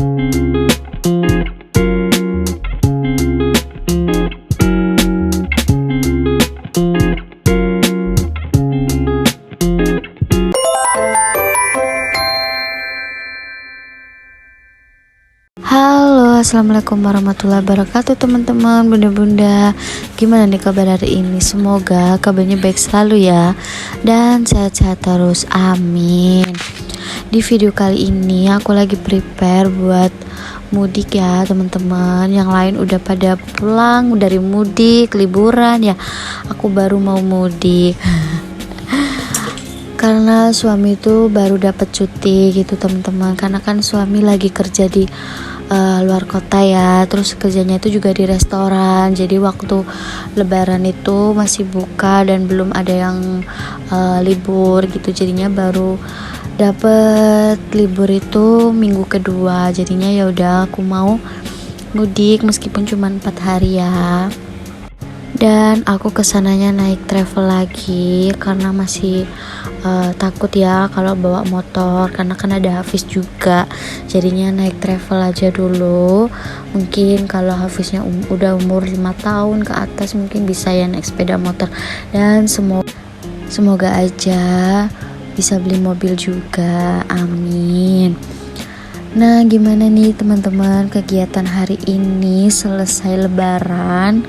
Halo, assalamualaikum warahmatullahi wabarakatuh teman-teman, bunda-bunda. Gimana nih kabar hari ini? Semoga kabarnya baik selalu ya, dan sehat-sehat terus, amin. Di video kali ini aku lagi prepare buat mudik ya teman-teman. Yang lain udah pada pulang dari mudik, liburan ya. Aku baru mau mudik. Karena suami itu baru dapat cuti gitu teman-teman. Karena kan suami lagi kerja di luar kota ya, terus kerjanya itu juga di restoran. Jadi waktu lebaran itu masih buka dan belum ada yang libur gitu. Jadinya baru dapet libur itu minggu kedua. Jadinya ya udah aku mau mudik meskipun cuma 4 hari ya. Dan aku kesananya naik travel lagi karena masih takut ya kalau bawa motor, karena kan ada Hafiz juga. Jadinya naik travel aja dulu. Mungkin kalau Hafiznya udah umur 5 tahun ke atas mungkin bisa ya naik sepeda motor. Dan semoga aja bisa beli mobil juga, amin. Nah, gimana nih teman-teman kegiatan hari ini selesai lebaran?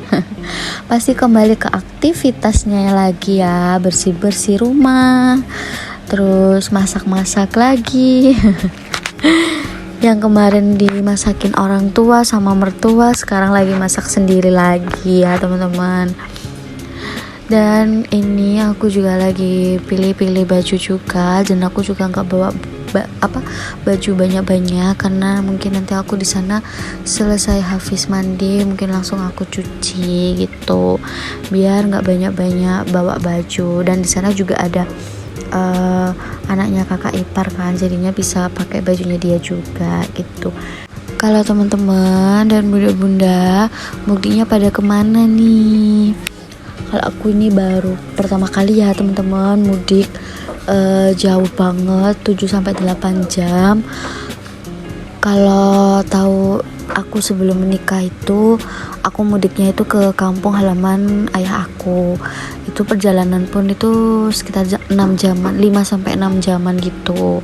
Pasti kembali ke aktivitasnya lagi ya, bersih-bersih rumah, terus masak-masak lagi. Yang kemarin dimasakin orang tua sama mertua, sekarang lagi masak sendiri lagi ya teman-teman. Dan ini aku juga lagi pilih-pilih baju juga, dan aku juga nggak bawa baju banyak-banyak karena mungkin nanti aku di sana selesai Hafiz mandi mungkin langsung aku cuci gitu, biar nggak banyak-banyak bawa baju. Dan di sana juga ada anaknya kakak ipar kan, jadinya bisa pakai bajunya dia juga gitu. Kalau teman-teman dan bunda-bunda mudiknya pada kemana nih? Kalau aku ini baru pertama kali ya teman-teman mudik jauh banget, 7-8 jam. Kalau tahu aku sebelum menikah itu aku mudiknya itu ke kampung halaman ayah aku. Itu perjalanan pun itu sekitar 6 jaman, 5-6 jaman gitu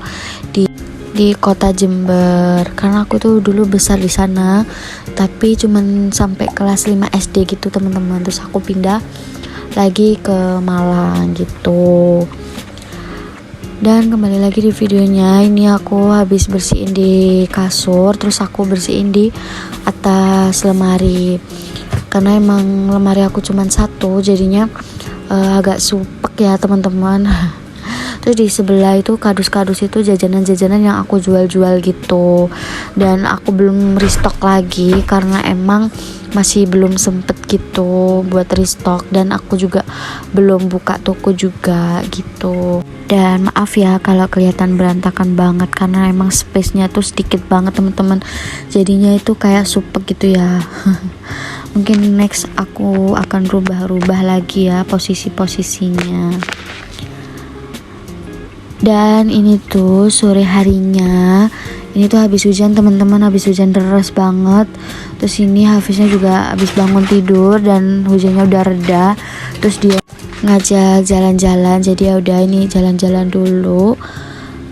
di kota Jember. Karena aku tuh dulu besar di sana, tapi cuman sampai kelas 5 SD gitu teman-teman. Terus aku pindah lagi ke Malang gitu. Dan kembali lagi di videonya, ini aku habis bersihin di kasur, terus aku bersihin di atas lemari. Karena emang lemari aku cuma satu, jadinya agak supek ya teman-teman. Terus di sebelah itu kardus-kardus itu jajanan-jajanan yang aku jual-jual gitu. Dan aku belum restock lagi karena emang masih belum sempet gitu buat restock, dan aku juga belum buka toko juga gitu. Dan maaf ya kalau kelihatan berantakan banget karena emang space-nya tuh sedikit banget teman-teman, jadinya itu kayak supek gitu ya. Mungkin next aku akan rubah-rubah lagi ya posisi-posisinya. Dan ini tuh sore harinya, ini tuh habis hujan teman-teman, habis hujan deras banget. Terus ini Hafiznya juga habis bangun tidur dan hujannya udah reda. Terus dia ngajak jalan-jalan, jadi ya udah ini jalan-jalan dulu.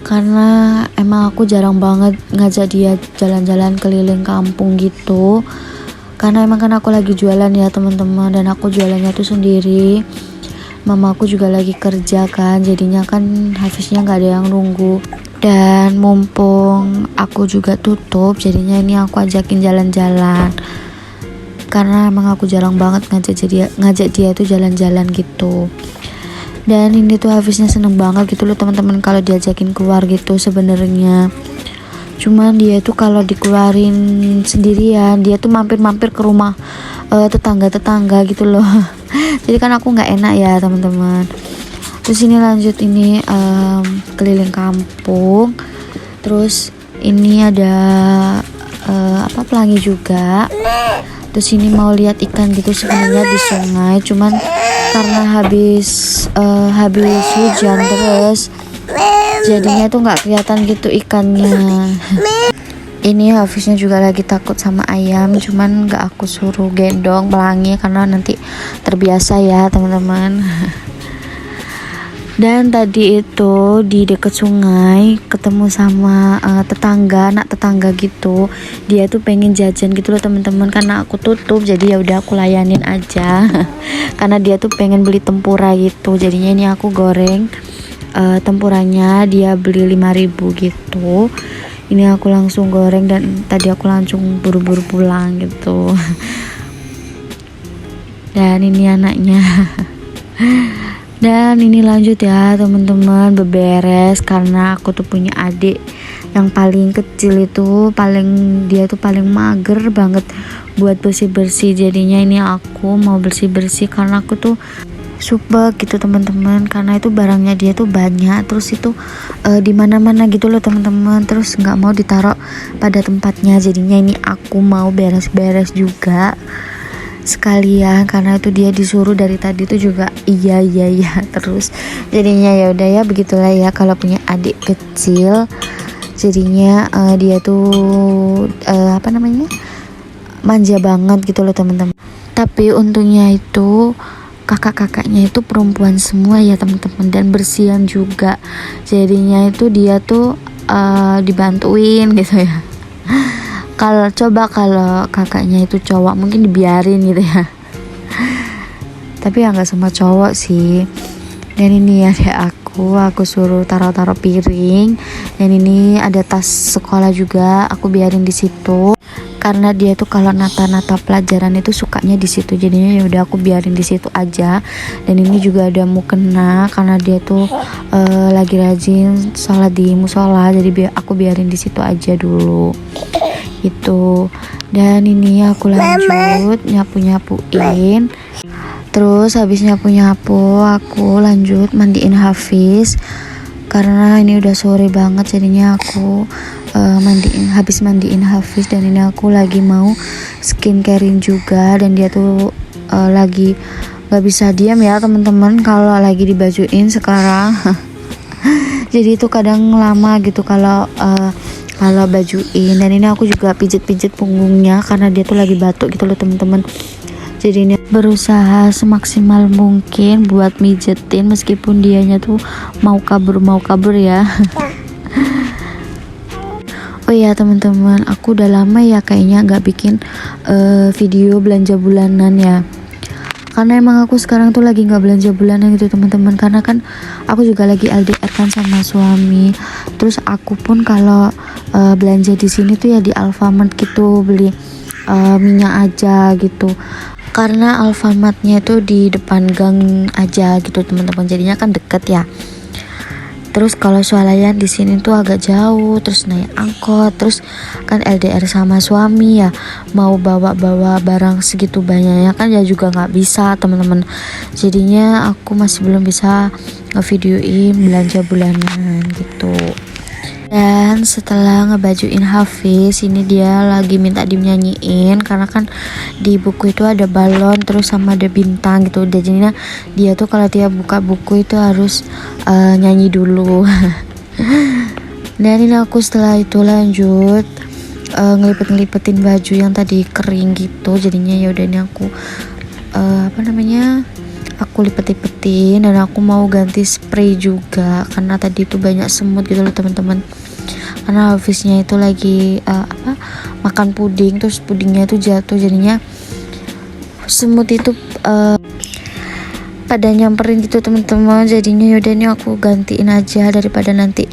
Karena emang aku jarang banget ngajak dia jalan-jalan keliling kampung gitu. Karena emang kan aku lagi jualan ya teman-teman, dan aku jualannya tuh sendiri. Mamaku juga lagi kerja kan, jadinya kan Hafiznya nggak ada yang nunggu. Dan mumpung aku juga tutup, jadinya ini aku ajakin jalan-jalan. Karena emang aku jarang banget ngajak dia tuh jalan-jalan gitu. Dan ini tuh Hafiznya seneng banget gitu loh teman-teman kalau diajakin keluar gitu sebenarnya. Cuman dia tuh kalau dikeluarin sendirian, dia tuh mampir-mampir ke rumah tetangga-tetangga gitu loh. Jadi kan aku nggak enak ya teman-teman. Terus ini lanjut ini keliling kampung. Terus ini ada pelangi juga. Terus ini mau lihat ikan gitu sebenarnya di sungai, cuman karena habis hujan terus jadinya tuh nggak kelihatan gitu ikannya. Ini Hafiznya juga lagi takut sama ayam, cuman gak aku suruh gendong pelangi karena nanti terbiasa ya teman-teman. Dan tadi itu di dekat sungai ketemu sama anak tetangga gitu. Dia tuh pengen jajan gitu loh teman-teman, karena aku tutup jadi ya udah aku layanin aja. Karena dia tuh pengen beli tempura gitu, jadinya ini aku goreng tempuranya. Dia beli 5.000 gitu. Ini aku langsung goreng dan tadi aku langsung buru-buru pulang gitu. Dan ini anaknya. Dan ini lanjut ya teman-teman, beberes karena aku tuh punya adik yang paling kecil itu dia tuh paling mager banget buat bersih-bersih. Jadinya ini aku mau bersih-bersih karena aku tuh super gitu teman-teman, karena itu barangnya dia tuh banyak, terus itu di mana-mana gitu loh teman-teman, terus nggak mau ditaruh pada tempatnya. Jadinya ini aku mau beres-beres juga sekalian, karena itu dia disuruh dari tadi tuh juga iya terus. Jadinya ya udah ya, begitulah ya kalau punya adik kecil. Jadinya dia tuh manja banget gitu loh teman-teman. Tapi untungnya itu kakak-kakaknya itu perempuan semua ya teman-teman, dan bersihan juga. Jadinya itu dia tuh dibantuin gitu ya. Kalau kakaknya itu cowok mungkin dibiarin gitu ya. Tapi ya nggak semua cowok sih. Dan ini ada aku suruh taruh piring. Dan ini ada tas sekolah juga, aku biarin di situ. Karena dia tuh kalau nata pelajaran itu sukanya di situ. Jadinya ya udah aku biarin di situ aja. Dan ini juga ada mukena karena dia tuh lagi rajin sholat di musola. Jadi aku biarin di situ aja dulu. Itu. Dan ini aku lanjut nyapuin. Terus habis nyapu aku lanjut mandiin Hafiz karena ini udah sore banget. Jadinya aku habis mandiin Hafiz, dan ini aku lagi mau skincarein juga. Dan dia tuh lagi gak bisa diam ya teman-teman kalau lagi dibajuin sekarang. Jadi itu kadang lama gitu kalau bajuin. Dan ini aku juga pijit punggungnya karena dia tuh lagi batuk gitu loh teman-teman. Jadi ini berusaha semaksimal mungkin buat mijetin meskipun dianya tuh mau kabur ya. Oh iya teman-teman, aku udah lama ya kayaknya nggak bikin video belanja bulanan ya. Karena emang aku sekarang tuh lagi nggak belanja bulanan gitu teman-teman, karena kan aku juga lagi LDR kan sama suami. Terus aku pun kalau belanja di sini tuh ya di Alfamart gitu, beli minyak aja gitu. Karena Alfamartnya itu di depan gang aja gitu teman-teman, jadinya kan deket ya. Terus kalau swalayan di sini tuh agak jauh, terus naik angkot, terus kan LDR sama suami ya, mau bawa barang segitu banyaknya kan ya juga nggak bisa teman-teman. Jadinya aku masih belum bisa ngevideoin belanja bulanan gitu. Dan setelah ngebajuin Hafiz, ini dia lagi minta dinyanyiin karena kan di buku itu ada balon terus sama ada bintang gitu. Jadinya dia tuh kalau dia buka buku itu harus nyanyi dulu. Dan ini aku setelah itu lanjut ngelipet-ngelipetin baju yang tadi kering gitu. Jadinya ya udah ini aku aku lipet-lipetin, dan aku mau ganti spray juga karena tadi itu banyak semut gitu loh teman-teman. Karena Hafiznya itu lagi makan puding, terus pudingnya itu jatuh, jadinya semut itu pada nyamperin gitu teman-teman. Jadinya yaudah ini aku gantiin aja daripada nanti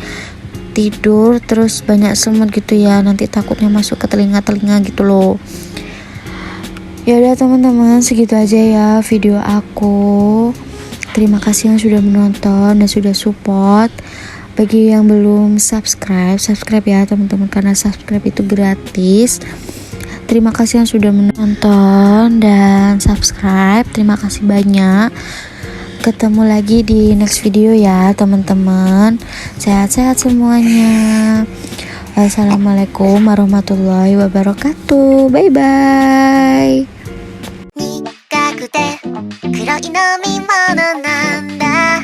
tidur terus banyak semut gitu ya, nanti takutnya masuk ke telinga gitu loh. Ya udah teman-teman, segitu aja ya video aku. Terima kasih yang sudah menonton dan sudah support. Bagi yang belum subscribe ya teman-teman, karena subscribe itu gratis. Terima kasih yang sudah menonton dan subscribe. Terima kasih banyak. Ketemu lagi di next video ya teman-teman. Sehat-sehat semuanya. Assalamualaikum warahmatullahi wabarakatuh. Bye bye. 苦くて黒い飲み物なんだ